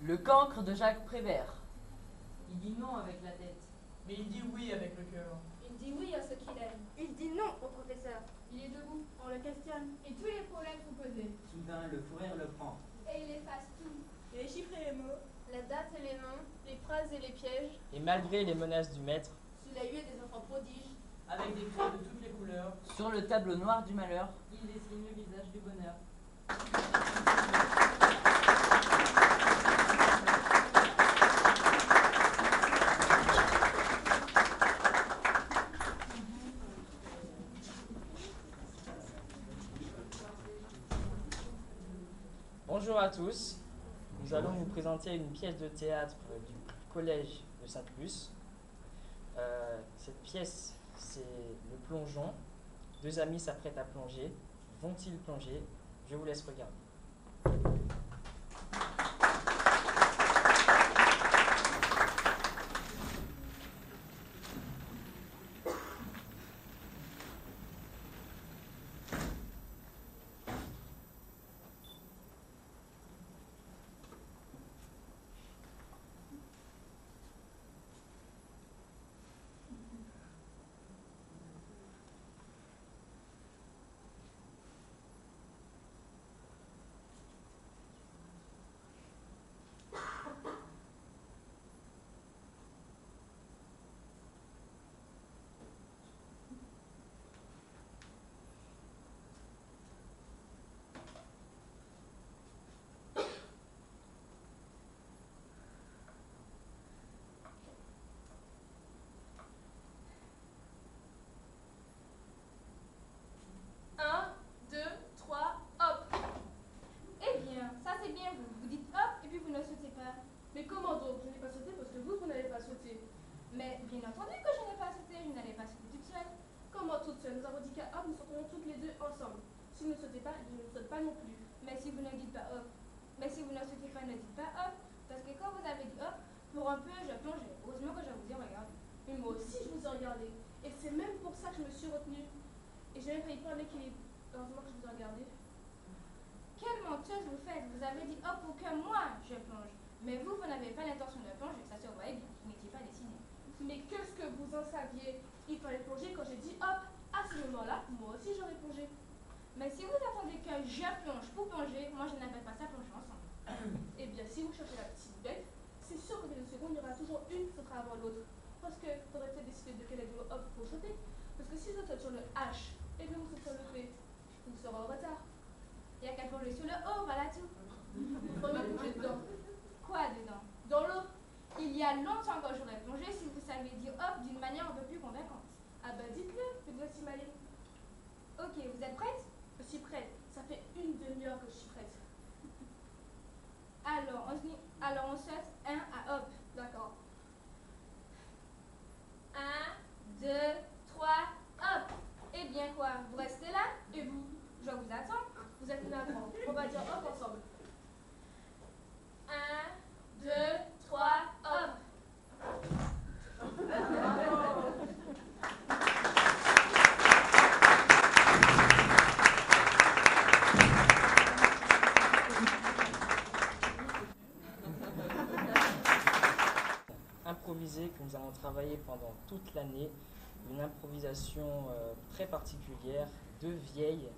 Le cancre de Jacques Prévert. Il dit non avec la tête. Mais il dit oui avec le cœur. Il dit oui à ce qu'il aime. Il dit non au professeur. Il est debout, On le questionne. et tous les problèmes sont posés. Soudain, le fou rire le prend. Et il efface tout. Les chiffres et les mots. La date et les noms, les phrases et les pièges, Et malgré les menaces du maître, sous la huée des enfants prodiges, Avec des craies de toutes les couleurs, Sur le tableau noir du malheur. Il dessine le visage du bonheur. bonjour à tous. Nous allons vous présenter une pièce de théâtre du collège de Sainte-Luce. Cette pièce, c'est le plongeon. Deux amis s'apprêtent à plonger. Vont-ils plonger? Je vous laisse regarder. un, deux, trois, hop. Eh bien, ça c'est bien vous. Vous dites hop et puis vous ne sautez pas. Mais comment donc? Je n'ai pas sauté parce que vous n'avez pas sauté. Mais bien entendu que je n'ai pas sauté, je n'allais pas sauter toute seule. Comment toute seule? Nous avons dit qu'à hop, nous sauterions toutes les deux ensemble. Si vous ne sautez pas, je ne saute pas non plus. Mais si vous ne dites pas hop, mais si vous ne sautez pas, ne dites pas hop. Parce que quand vous avez dit hop, pour un peu je plongeais. Heureusement que je vous ai regardé. Mais moi aussi, je vous ai regardé. Et c'est même pour ça que je me suis retenue. Et j'ai même failli prendre l'équilibre. Heureusement que je vous ai regardé. Quelle menteuse vous faites. Vous avez dit hop pour que moi je plonge. Mais vous, vous n'avez pas l'intention de plonger. Ça se voyait bien. Vous n'étiez pas dessiné. Mais qu'est-ce que vous en saviez? Il fallait plonger quand j'ai dit hop. À ce moment-là, moi aussi j'aurais plongé. Mais si vous attendez que je plonge pour plonger, moi je n'appelle pas ça plonger ensemble. Eh bien, si vous cherchez la petite bête, c'est sûr que dans une seconde, il y aura toujours une qui sautera avant l'autre. Parce que faudrait peut-être décider de quel est le hop pour sauter. Parce que si je saute sur le H et que vous sautez sur le P, vous serez en retard. Il n'y a qu'à plonger sur le haut, voilà tout. Vous pourriez plonger dedans. Quoi dedans? Dans l'eau. Il y a longtemps que j'aurais plongé si vous saviez dire hop d'une manière un peu plus convaincante. Ah bah dites-le, faites voici Maline. Ok, vous êtes prête? Je suis prête. Ça fait une demi-heure que je suis prête. Alors on saute 1 à hop. D'accord. 1, 2, 3, hop. Eh bien quoi? Vous restez là? Et vous? Je vous attends. Vous êtes navrant. On va dire hop ensemble. 1, 2, 3, hop. improvisée que nous avons travaillé pendant toute l'année, une improvisation très particulière, deux vieilles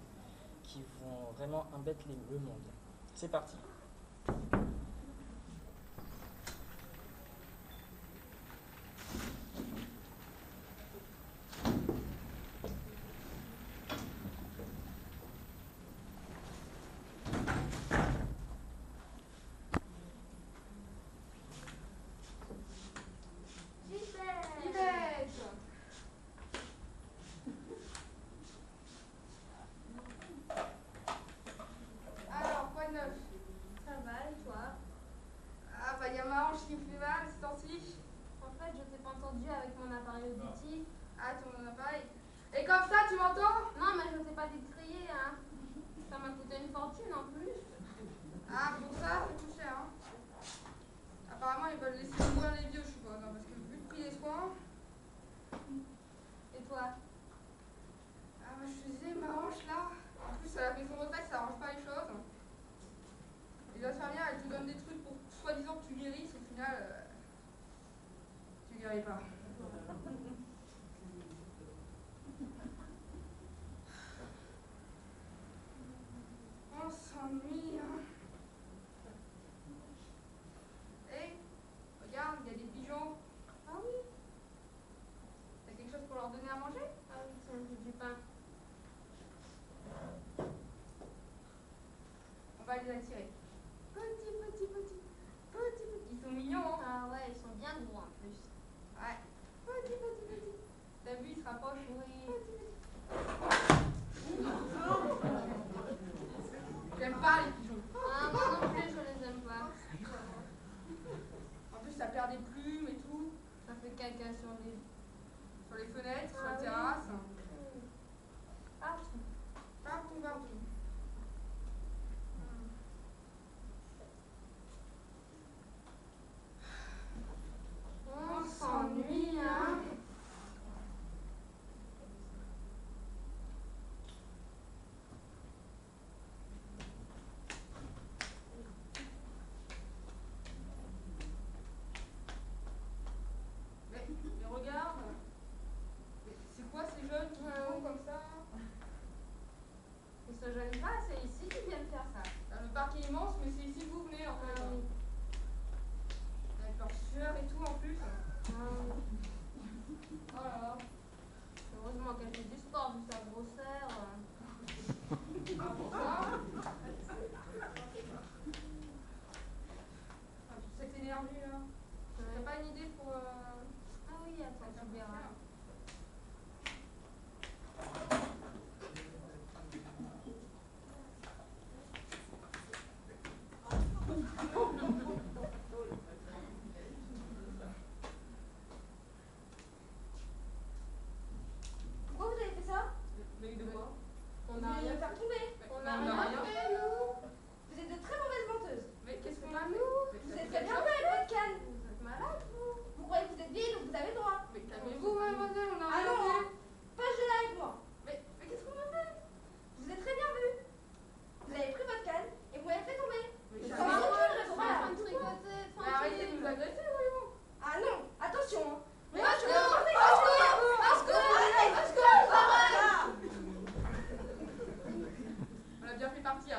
qui vont vraiment embêter le monde. C'est parti. Alors, quoi de neuf? Ça va, et toi? les attirer. Petit. Ils sont mignons, hein? Ah ouais, ils sont bien gros en plus. Ouais. Petit. T'as vu, ils se rapprochent. Oui. J'aime pas les pigeons. Ah, moi non plus, je les aime pas. En plus, ça perd des plumes et tout. Ça fait caca sur les... Sur les fenêtres, sur Ah la oui. terrasse. Partout. Partout. On s'ennuie, hein? Mais regarde. Mais c'est quoi ces jeunes qui font comme ça? Ils se gênent pas, c'est ici qu'ils viennent faire ça. Le parc est immense, mais c'est ici que vous venez en fait. Ah oui. Avec leur sueur et tout en plus. Ah oui. Oh là là. Heureusement qu'elle fait du sport vu sa grosseur. Ah, pour ça. Ah, toute cette énergie là. T'as pas une idée pour. Ah oui, attends, tu verras. Pourquoi vous avez fait ça? Mais de quoi? On a rien faire tomber. On a rien fait, nous. Vous êtes de très mauvaises menteuses. Mais qu'est-ce qu'on a nous? Vous êtes très bien fait avec votre canne. Vous êtes malade, vous. Vous croyez que vous êtes vieille, donc vous avez le droit. Mais calmez-vous, mademoiselle, on a Ah rien non, fait. hein. Pas je là avec moi. Mais qu'est-ce qu'on a fait? Je vous ai très bien vu. Vous avez pris votre canne et vous m'avez fait tomber. Mais Ça ça va, va, aucune je raison, suis en voilà. train de tricoter, Mais arrêtez de nous agresser, voyons. Ah non, attention. Hein. Mais moi, je Au vais On a bien fait partir.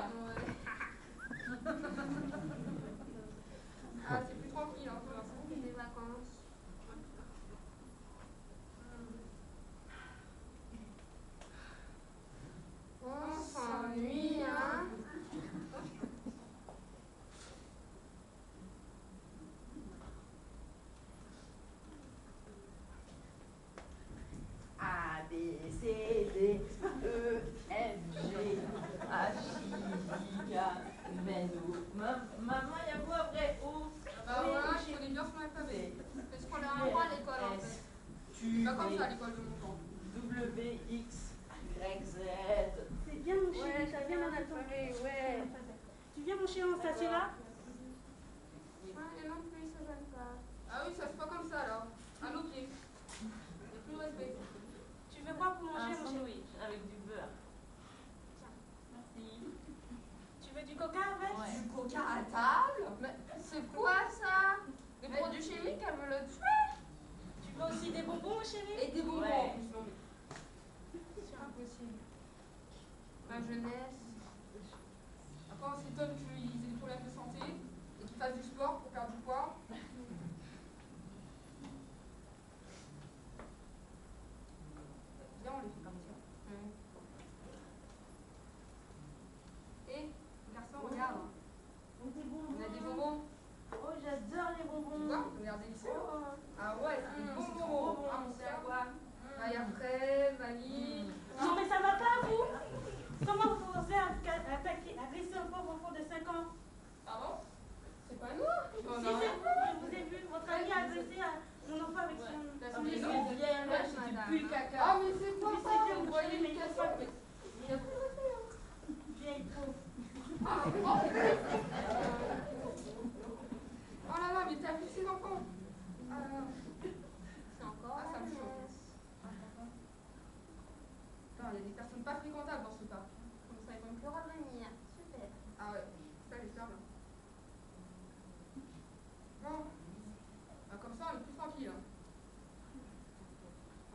Ah, c'est plus tranquille, hein, pour l'instant. C'est des vacances. On s'ennuie, hein? A, B, C, D, E, F, G, H, I, J, K, L, Maman, il y a quoi après? O, Bah voilà, je connais bien son alphabet. Parce qu'on a un droit à l'école, en fait. S, C'est pas comme ça à l'école de mon temps. W, X, Y, Z. C'est bien mon chéri, Ouais, t'as bien mon alphabet, ouais. Tu viens mon chéri, on s'assied là? Et non plus, ça gêne pas. Ah oui, ça se fait pas comme ça alors. À nos pieds. Et plus de respect. Tu veux quoi pour Un manger mon chéri? sandwich avec du beurre. Merci. Tu veux du coca avec? Ouais. Du coca à table? Mais c'est quoi ça? Des produits chimiques, elle me le tuer? Tu veux aussi des bonbons mon chéri? Et des bonbons Ouais. en plus, non mais. C'est impossible. Ma jeunesse. Après, on s'étonne qu'ils aient des problèmes de santé et qu'ils fassent du sport pour perdre du poids. Viens, on les fait partir. Et, garçon, regarde. On a des bonbons. Oh, j'adore les Tu bonbons. vois, regardez ici. Ah ouais, c'est des c'est bonbons. trop bon, Ah, mon c'est frère. à quoi? Ah, il y a fraise, vanille. Non mais ça va pas vous? Comment vous osez agresser un pauvre enfant de 5 ans? Pardon? C'est pas nous? Oh, Si non. c'est vous, je vous ai vu, votre ami a agressé mon enfant avec son... T'as Ah, son mais bidon? c'est bien, là, si tu madame. pues le caca. Ah, mais c'est quoi Oui, ça? c'est bien, Vous mon voyez chéri, mais l'éducation? il Mais il y a plus de respect, hein. Vieille pauvre. Oh là là, mais t'as vu ces enfants? Ah là là. C'est encore Ah, ça la me chauffe. jeunesse. Putain, il y a des personnes pas fréquentables dans ce parc. Comme ça, ils vont plus revenir. Super. Ah ouais, ça j'espère bien. Bon. Ah, comme ça, on est plus tranquille. Hein.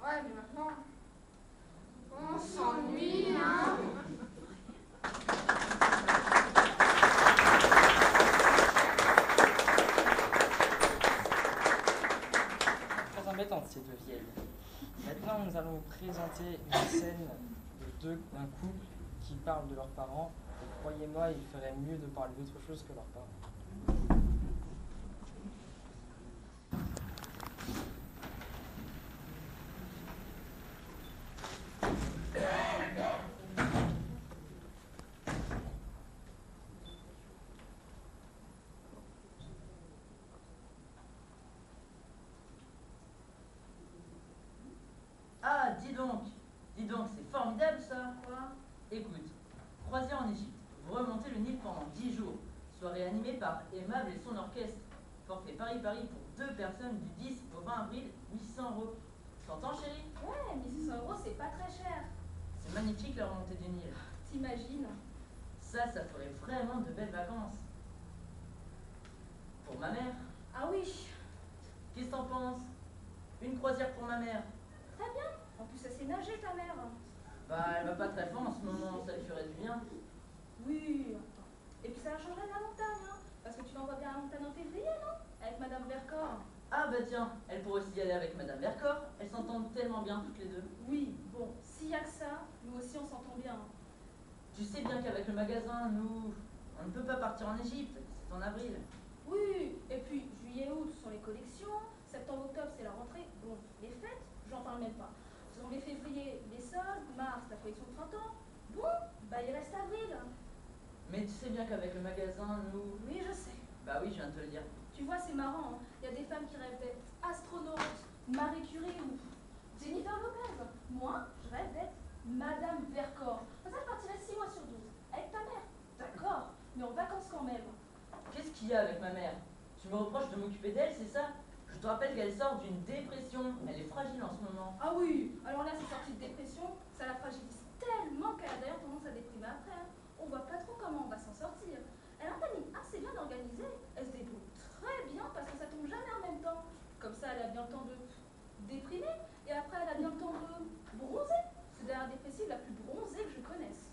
Ouais, mais maintenant. On s'ennuie, hein? Très embêtante ces deux vieilles. Maintenant, nous allons vous présenter une scène d'un couple qui parle de leurs parents Et croyez-moi, il ferait mieux de parler d'autre chose que leurs parents. Ah, dis donc, c'est formidable ça. Quoi? Écoute, croisière en Égypte, vous remontez le Nil pendant 10 jours, soirée animée par Aimable et son orchestre. Forfait Paris-Paris pour 2 personnes du 10 au 20 avril, 1600 €. T'entends chérie? Ouais, 1600 € c'est pas très cher. C'est magnifique la remontée du Nil. T'imagines? Ça ferait vraiment de belles vacances. Pour ma mère, Ah oui, qu'est-ce que t'en penses? Une croisière pour ma mère. très bien. En plus, elle sait nager, ta mère. Bah, elle va pas très fort en ce moment, ça lui ferait du bien. Oui, attends. Et puis ça la changerait de la montagne, hein. Parce que tu l'envoies bien à la montagne en février, non? Avec Madame Vercors. Ah bah tiens, elle pourrait aussi y aller avec Madame Vercors, elles s'entendent tellement bien toutes les deux. Oui, bon, s'il y a que ça, nous aussi on s'entend bien. Tu sais bien qu'avec le magasin, nous, on ne peut pas partir en Égypte, c'est en avril. Oui, et puis juillet-août ce sont les collections, septembre-octobre c'est la rentrée, bon, les fêtes, j'en parle même pas. Janvier-février, les soldes, mars, la collection de printemps. Bon, bah il reste avril. Mais tu sais bien qu'avec le magasin, nous... Oui, je sais. Bah oui, je viens de te le dire. Tu vois, c'est marrant, hein. Il y a des femmes qui rêvent d'être astronautes, Marie Curie ou Jennifer Lopez. Moi, je rêve d'être Madame Vercors. Ça, je partirais 6 mois sur 12. Avec ta mère. D'accord, mais en vacances quand même. Qu'est-ce qu'il y a avec ma mère? Tu me reproches de m'occuper d'elle, c'est ça? Je te rappelle qu'elle sort d'une dépression, elle est fragile en ce moment. Ah oui, alors là, c'est sorti de dépression, ça la fragilise tellement qu'elle a d'ailleurs tendance à déprimer après, hein. On voit pas trop comment on va s'en sortir. Elle a un planning assez bien organisé, elle se débrouille très bien parce que ça tombe jamais en même temps. Comme ça, elle a bien le temps de déprimer et après, elle a bien le temps de bronzer. C'est d'ailleurs la dépressive la plus bronzée que je connaisse.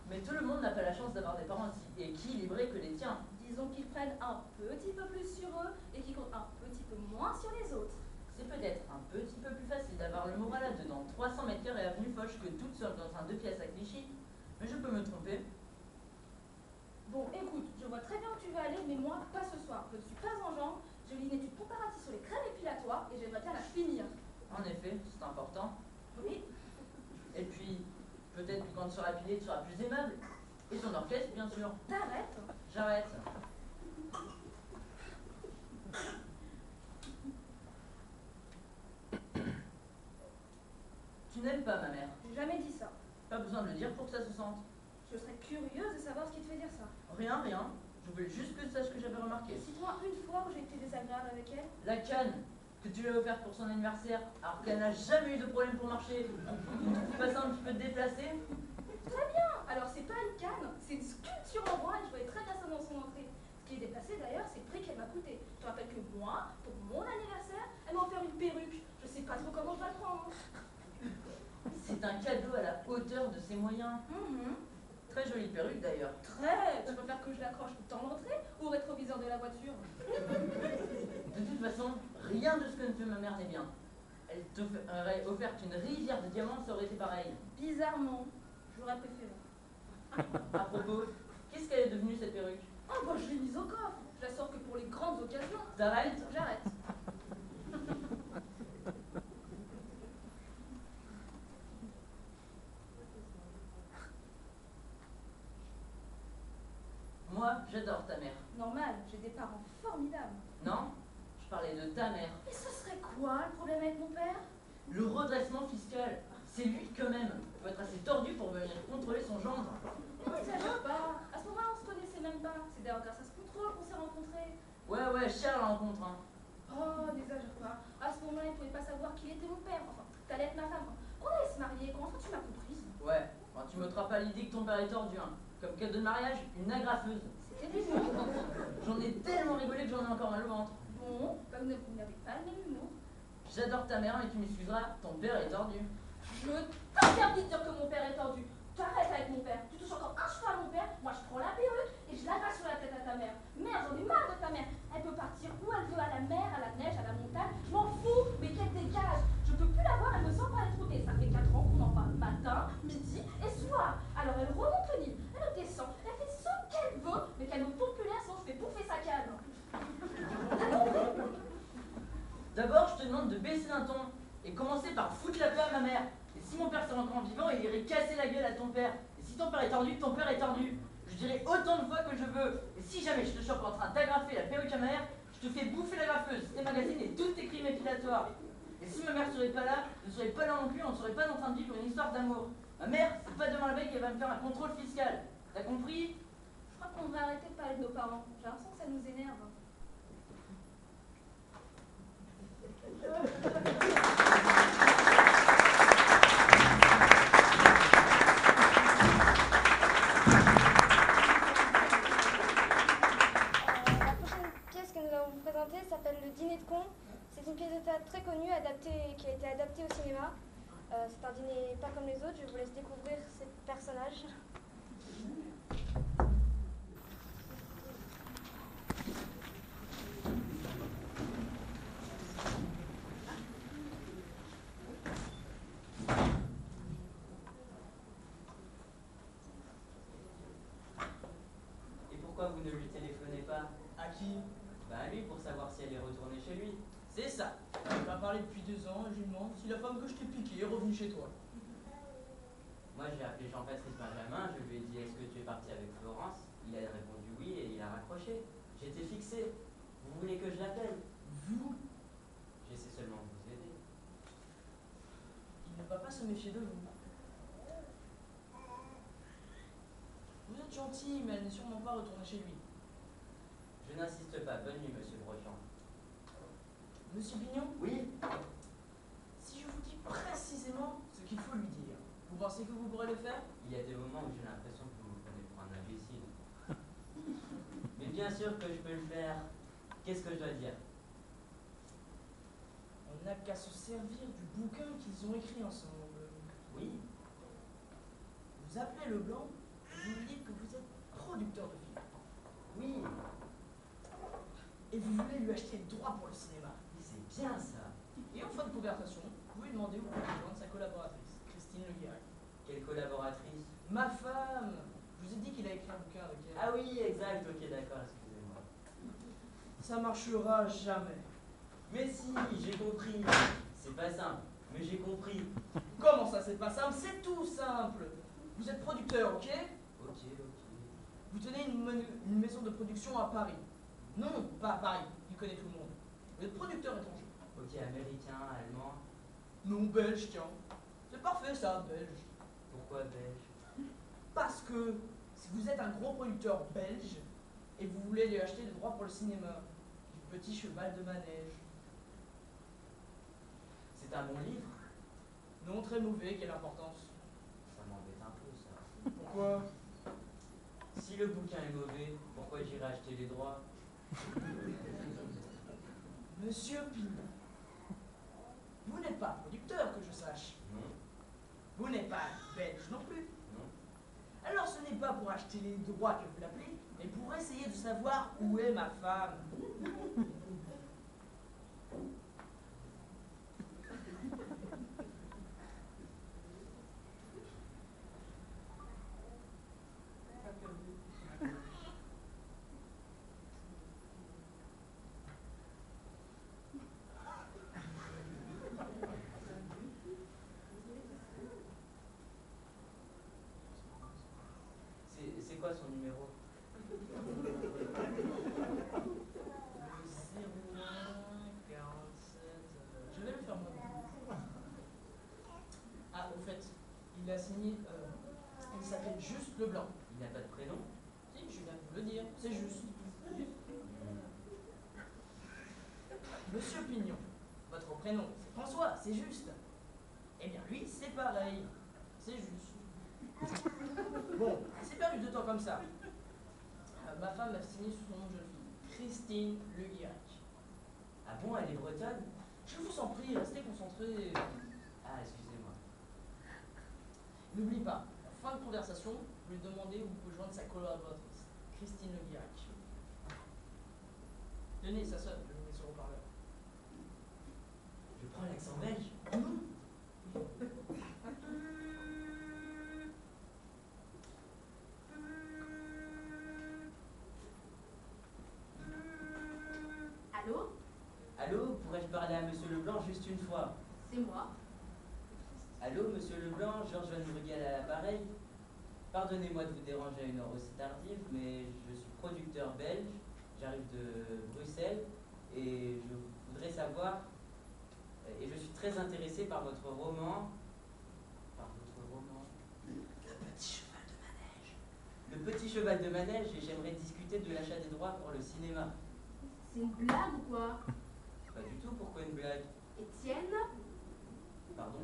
Mais tout le monde n'a pas la chance d'avoir des parents aussi équilibrés que les tiens. Disons qu'ils prennent un petit peu plus sur eux et qu'ils comptent un petit peu moins sur les autres. C'est peut-être un petit peu plus facile d'avoir le moral là-dedans, 300 mètres carrés avenue Foch que toute seule dans un 2 pièces à Clichy. Mais je peux me tromper. Bon, écoute, je vois très bien où tu veux aller, mais moi, pas ce soir. Je ne suis pas en jambes, j'ai lu une étude comparative sur les crèmes épilatoires et j'aimerais bien la finir. En effet, c'est important. Oui, Et puis, peut-être que quand tu seras pilé, tu seras plus aimable. Et ton orchestre, bien sûr. t'arrêtes. J'arrête. Tu n'aimes pas ma mère. J'ai jamais dit ça. Pas besoin de le dire pour que ça se sente. Je serais curieuse de savoir ce qui te fait dire ça. Rien. Je voulais juste que tu saches que j'avais remarqué. Cite-moi une fois où j'ai été désagréable avec elle. La canne que tu lui as offerte pour son anniversaire, alors qu'elle n'a jamais eu de problème pour marcher. Tu ne trouves pas ça un petit peu déplacé? Très bien. Alors c'est pas une canne, c'est une sculpture en bois et je voyais très bien ça dans son entrée. Ce qui est déplacé d'ailleurs, c'est le prix qu'elle m'a coûté. Je te rappelle que moi, pour mon anniversaire, elle m'a offert une perruque. Je sais pas trop comment je vais le prendre. C'est un cadeau à la hauteur de ses moyens. Très jolie perruque d'ailleurs. Très. Tu préfères que je l'accroche dans l'entrée ou au rétroviseur de la voiture? De toute façon, rien de ce que ne fait ma mère n'est bien. Elle t'aurait offert une rivière de diamants, ça aurait été pareil. Bizarrement, j'aurais préféré. À propos, qu'est-ce qu'elle est devenue cette perruque? Ah bah je l'ai mise au coffre. Je la sors que pour les grandes occasions. T'arrêtes? J'arrête. Moi, j'adore ta mère. Normal, j'ai des parents formidables. Non? Je parlais de ta mère. Et ce serait quoi le problème avec mon père? Le redressement fiscal. C'est lui quand même. Il faut être assez tordu pour venir contrôler son gendre. Mais n'exagère pas. À ce moment-là, on se connaissait même pas. C'est d'ailleurs grâce à ce contrôle qu'on s'est rencontrés. Ouais, chère la rencontre, hein. Oh, n'exagère pas. À ce moment-là, il ne pouvait pas savoir qui était mon père. Enfin, t'allais être ma femme. On allait se marier. Comment ça, tu m'as comprise? Ouais, enfin, tu m'ôteras pas l'idée que ton père est tordu, hein. Comme cadeau de mariage, une agrafeuse. C'était des mots. J'en ai tellement rigolé que j'en ai encore mal au ventre. Bon, comme vous n'avez pas le même humour. J'adore ta mère, mais tu m'excuseras, ton père est tordu. Je t'interdis de dire que mon père est tordu. T'arrêtes avec mon père. Tu touches encore un cheveu à mon père. Moi, je prends la perruque et je la passe sur la tête à ta mère. Merde, j'en ai marre de ta mère. Elle peut partir où elle veut, à la mer, à la neige, à la montagne. Je m'en fous, mais qu'elle dégage. Je peux plus la voir, elle me sent pas être routée. Ça fait 4 commencer par foutre la paix à ma mère. Et si mon père serait encore vivant, il irait casser la gueule à ton père. Et si ton père est tordu, ton père est tordu. Je dirai autant de fois que je veux. Et si jamais je te chope en train d'agrafer la perruque à ma mère, je te fais bouffer la graffeuse, tes magazines et tous tes crimes épilatoires. Et si ma mère serait pas là, je ne serais pas là non plus, on ne serait pas en train de vivre une histoire d'amour. Ma mère, c'est pas demain la veille qu'elle va me faire un contrôle fiscal. T'as compris? Je crois qu'on va arrêter de parler de nos parents. J'ai l'impression que ça nous énerve. La prochaine pièce que nous allons vous présenter s'appelle Le Dîner de con. C'est une pièce de théâtre très connue qui a été adaptée au cinéma. C'est un dîner pas comme les autres. Je vous laisse découvrir ces personnages. Et pourquoi vous ne lui téléphonez pas? À qui? Bah à lui, pour savoir si elle est retournée chez lui. C'est ça. On m'a parlé depuis 2 ans et je lui demande si la femme que je t'ai piquée est revenue chez toi. Moi, j'ai appelé Jean-Patrice Benjamin, je lui ai dit est-ce que tu es parti avec Florence? Il a répondu oui et il a raccroché. J'étais fixé. Vous voulez que je l'appelle? Vous? J'essaie seulement de vous aider. Il ne va pas se méfier de vous. Vous êtes gentil, mais elle n'est sûrement pas retournée chez lui. Je n'insiste pas. Bonne nuit, monsieur Brochant. Monsieur Pignon, Oui? si je vous dis précisément ce qu'il faut lui dire, vous pensez que vous pourrez le faire? Il y a des moments où j'ai l'impression que vous me prenez pour un imbécile. Mais bien sûr que je peux le faire. Qu'est-ce que je dois dire? On n'a qu'à se servir du bouquin qu'ils ont écrit ensemble. Oui? Vous appelez Leblanc et vous lui dites que vous êtes producteur de films. Oui? Et vous voulez lui acheter les droits pour le cinéma. C'est bien ça. Et en fin de conversation, vous lui demandez où vous pouvez rejoindre sa collaboratrice, Christine Le Guirac. Quelle collaboratrice? Ma femme! Je vous ai dit qu'il a écrit un bouquin avec elle. Ah oui, exact. Ok, d'accord, excusez-moi. Ça marchera jamais. Mais si, j'ai compris. C'est pas simple, mais j'ai compris. Comment ça, c'est pas simple? C'est tout simple. Vous êtes producteur, ok? Ok. Vous tenez une maison de production à Paris. Non, pas à Paris, il connaît tout le monde. Vous êtes producteur étranger. Ok, américain, allemand. Non, belge, tiens. C'est parfait ça, belge. Pourquoi belge? Parce que si vous êtes un gros producteur belge et vous voulez lui acheter des droits pour le cinéma, du Petit Cheval de Manège. C'est un bon livre? Non, très mauvais, quelle importance. Ça m'embête un peu, ça. Pourquoi? Si le bouquin est mauvais, pourquoi j'irai acheter les droits? Monsieur Pignon, vous n'êtes pas producteur, que je sache. Non. Vous n'êtes pas belge non plus. Non. Alors ce n'est pas pour acheter les droits que vous l'appelez, mais pour essayer de savoir où est ma femme. C'est quoi son numéro? Le 0147. Je vais le faire moi. Ah, au fait, il a signé. Il s'appelle Juste Leblanc. Il n'a pas de prénom? Si, je viens de vous le dire, c'est juste. Monsieur Pignon, votre prénom c'est François, c'est juste. Eh bien lui, c'est pareil, c'est juste. Bon, c'est perdu de temps comme ça. Ma femme a signé sous son nom de jeune fille, Christine Le Guirac. Ah bon, elle est bretonne? Je vous en prie, restez concentrés. Ah, excusez-moi. N'oublie pas, en fin de conversation, vous lui demandez où vous pouvez joindre sa collaboratrice, Christine Le Guirac. Tenez, ça sonne, je vous mets sur le haut-parleur. Je prends l'accent belge? Non. Allô? Allô, pourrais-je parler à monsieur Leblanc juste une fois? C'est moi. Allô, monsieur Leblanc, Georges Van Bruegel à l'appareil. Pardonnez-moi de vous déranger à une heure aussi tardive, mais je suis producteur belge, j'arrive de Bruxelles, et je voudrais savoir, et je suis très intéressé par votre roman, Le Petit Cheval de Manège, et j'aimerais discuter de l'achat des droits pour le cinéma. C'est une blague ou quoi? Pas du tout, pourquoi une blague? Étienne, Pardon?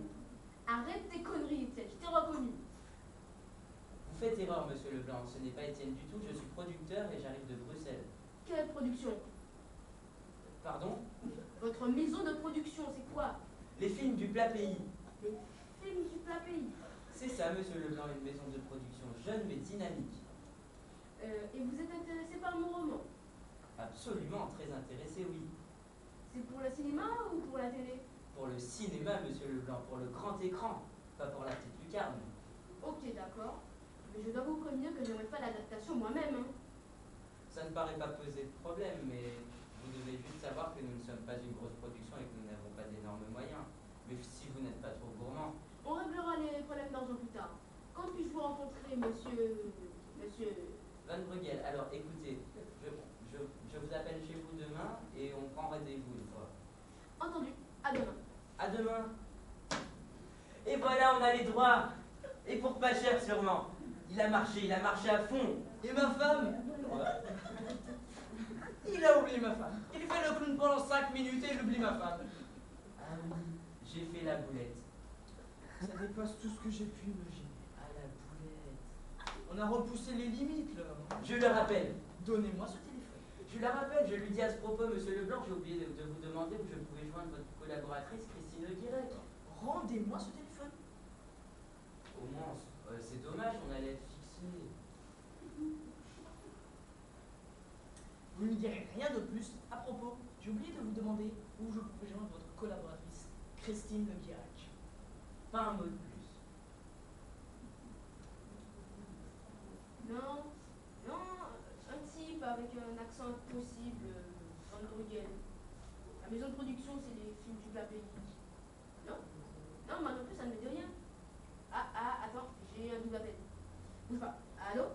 arrête tes conneries, Étienne, je t'ai reconnu. Vous faites erreur, monsieur Leblanc, ce n'est pas Étienne du tout, je suis producteur et j'arrive de Bruxelles. Quelle production? Pardon? Votre maison de production, c'est quoi? Les films du plat pays. Les films du plat pays. C'est ça, monsieur Leblanc, une maison de production jeune mais dynamique. Et vous êtes intéressé par mon roman? Absolument, très intéressé, oui. C'est pour le cinéma ou pour la télé? Pour le cinéma, monsieur Leblanc, pour le grand écran, pas pour la petite lucarne. Ok, d'accord. Mais je dois vous prévenir que je n'aimerais pas l'adaptation moi-même. Hein. Ça ne paraît pas poser de problème, mais vous devez juste savoir que nous ne sommes pas une grosse production et que nous n'avons pas d'énormes moyens. Mais si vous n'êtes pas trop gourmand. On réglera les problèmes d'argent plus tard. Quand puis-je vous rencontrer, monsieur... Van Bruegel, alors écoutez, je vous appelle chez vous demain et on prend rendez-vous une fois. Entendu. À demain. À demain. Et voilà, on a les droits. Et pour pas cher sûrement. Il a marché à fond. Et ma femme? Il a oublié ma femme. Il fait le clown pendant 5 minutes et il oublie ma femme. Ah oui, j'ai fait la boulette. Ça dépasse tout ce que j'ai pu imaginer. Ah, la boulette. On a repoussé les limites, là. Je le rappelle. Donnez-moi ce téléphone. Je la rappelle, je lui dis à ce propos, monsieur Leblanc, j'ai oublié de vous demander où je pouvais joindre votre collaboratrice Christine Le Guirec. Rendez-moi ce téléphone. Au moins, c'est dommage, on allait être fixé. Vous ne direz rien de plus. À propos, j'ai oublié de vous demander où je pouvais joindre votre collaboratrice Christine Le Guirec. Pas un mot de plus. Non, un type avec un accent impossible, Van Bruegel. La maison de production, c'est les films du plat pays. Non, moi non plus, ça ne me dit rien. Attends, j'ai un double appel. Bouge pas. Allô?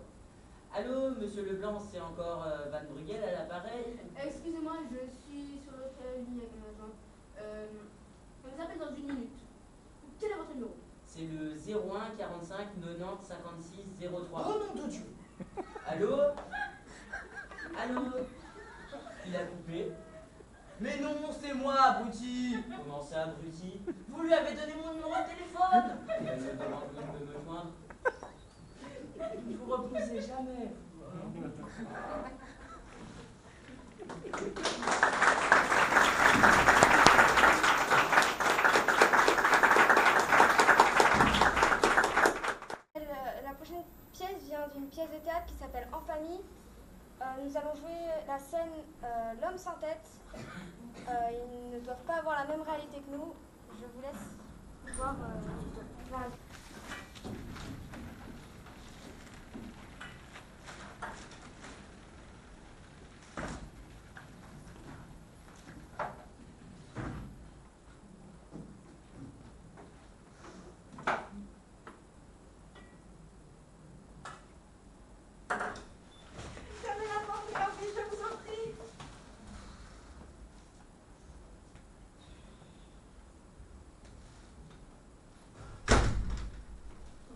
Allô, monsieur Leblanc, c'est encore Van Bruegel à l'appareil? Excusez-moi, je suis sur l'autre ligne avec un agent. On vous appelle dans une minute. Quel est votre numéro? C'est le 01 45 90 56 03. Oh nom de Dieu! Allô? Allô? Il a coupé. Mais non, c'est moi, abruti! Comment ça, abruti? Vous lui avez donné mon numéro de téléphone! Et elle me demande où il peut me joindre. Vous repoussez jamais, vous. La prochaine pièce vient d'une pièce de théâtre qui s'appelle En famille. Nous allons jouer la scène L'homme sans tête. Ils ne doivent pas avoir la même réalité que nous. Je vous laisse voir. Voilà. Fermez la porte, Garbi, je vous en prie.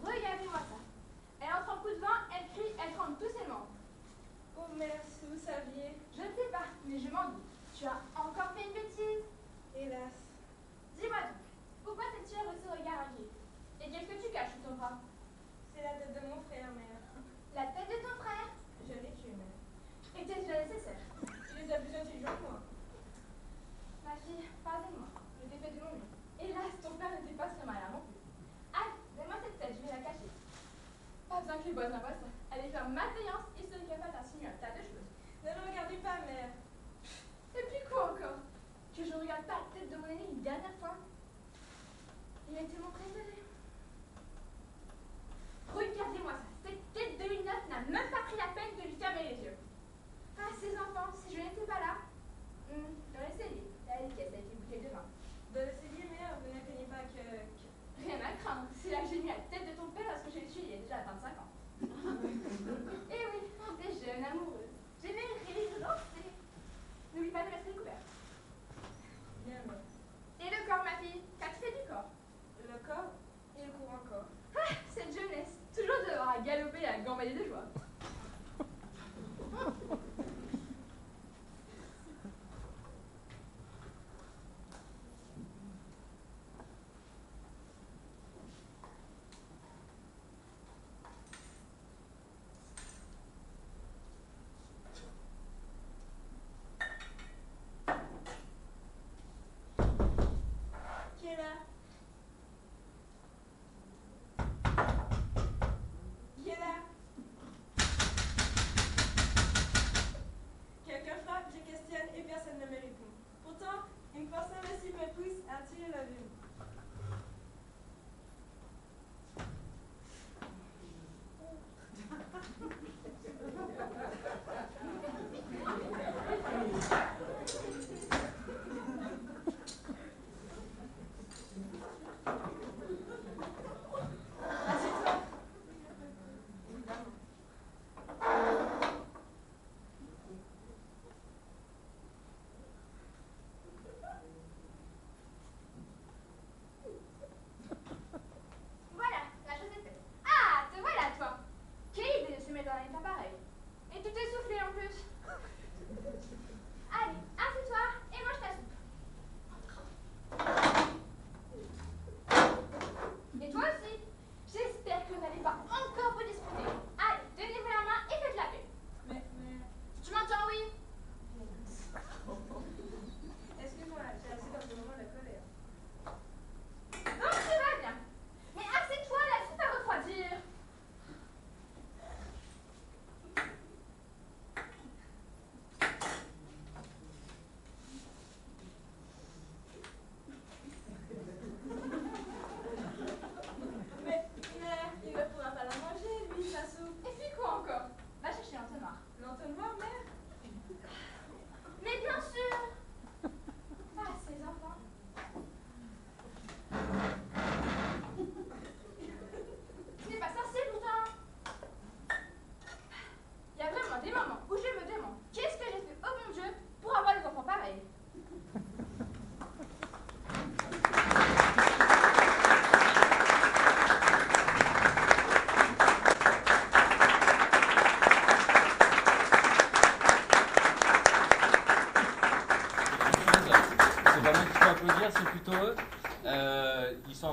Regardez-moi ça. Elle entre en coup de vent, elle crie, elle tremble tous ses membres. Oh merde, si vous saviez. Je ne sais pas, mais je m'en doute. Tu as encore fait une bêtise. Hélas. Dis-moi donc, pourquoi t'es-tu à ce regard inquiet? Et qu'est-ce que tu caches sous ton bras? C'est la tête de mon frère, mère. La tête de ton frère? Je l'ai tué, mère. Et t'es déjà nécessaire. Il les a plus intelligents que moi. Ma fille, pardonne-moi, je t'ai fait de mon mieux. Hélas, ton père n'était pas très malin non plus. Allez, donne-moi cette tête, je vais la cacher. Pas besoin que les voisins voient ça. Allez faire malveillance, ils seraient capables d'insinuer un tas de choses. Ne le regardez pas, mère. Et puis quoi encore? Que je regarde pas la tête de mon ami une dernière fois? Il a tellement préféré. Regardez-moi ça, cette tête de Hinotte n'a même pas pris la peine de lui fermer les yeux. Ah, ces enfants, si je n'étais pas là. Dans les celliers, la caisse avec les bouteilles de vin. De le cellier, mère, vous ne craignez pas que... Rien à craindre.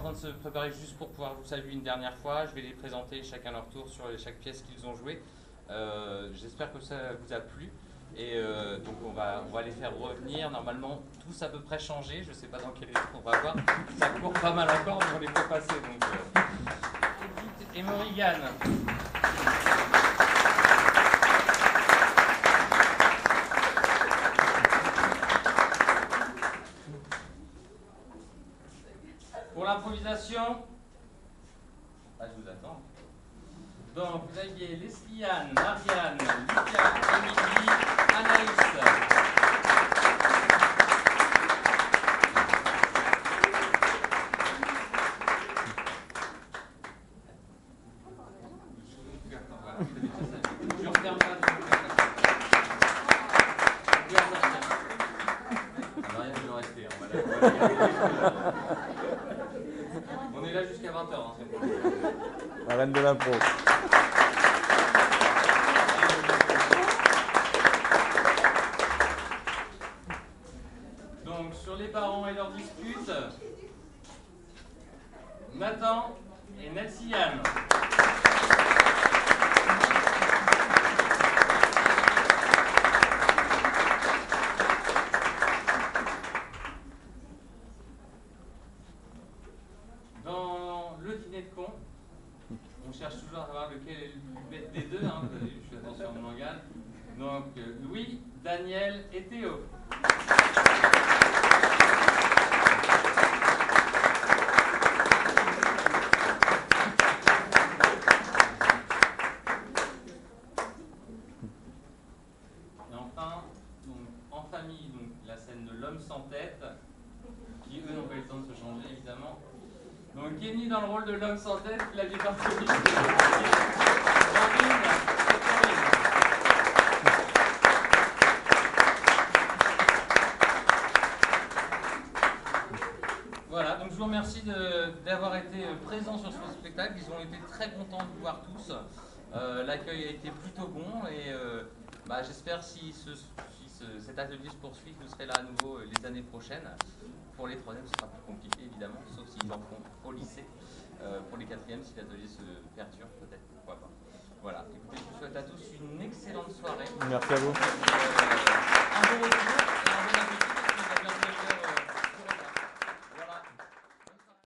en train de se préparer juste pour pouvoir vous saluer une dernière fois. Je vais les présenter chacun leur tour sur chaque pièce qu'ils ont jouée. J'espère que ça vous a plu. Et donc on va les faire revenir. Normalement, tous à peu près changés. Je ne sais pas dans quel état on va voir. Ça court pas mal encore, mais on les voit passer. Donc, et Morrigan. Pour l'improvisation, je vous attends. Donc, vous aviez Leslie-Anne, Marianne, Lucas, Émilie, Anaïs. Je referme pas. Marianne, je vais rester. On est là jusqu'à 20h. La reine de l'impro. Donc, sur les parents et leurs disputes, Nathan et Nelsiane. Dans le dîner de con, on cherche toujours à savoir lequel est le plus bête des deux, vous avez vu, je fais attention à mon langage. Donc, Louis, Daniel et Théo. Et enfin, donc, en famille, donc, la scène de l'homme sans tête, qui eux n'ont pas eu le temps de se changer évidemment. Donc Kenny dans le rôle de l'homme sans tête, vous l'aviez pas reconnu. Voilà, donc je vous remercie d'avoir été présents sur ce spectacle. Ils ont été très contents de vous voir tous. L'accueil a été plutôt bon et j'espère si cet atelier se poursuit, que vous serez là à nouveau les années prochaines. Pour les troisièmes, ce sera plus compliqué évidemment, sauf s'ils en font au lycée. Pour les quatrièmes, si l'atelier se perturbe, peut-être, pourquoi pas. Voilà, écoutez, je vous souhaite à tous une excellente soirée. Merci à vous. Un bon retour.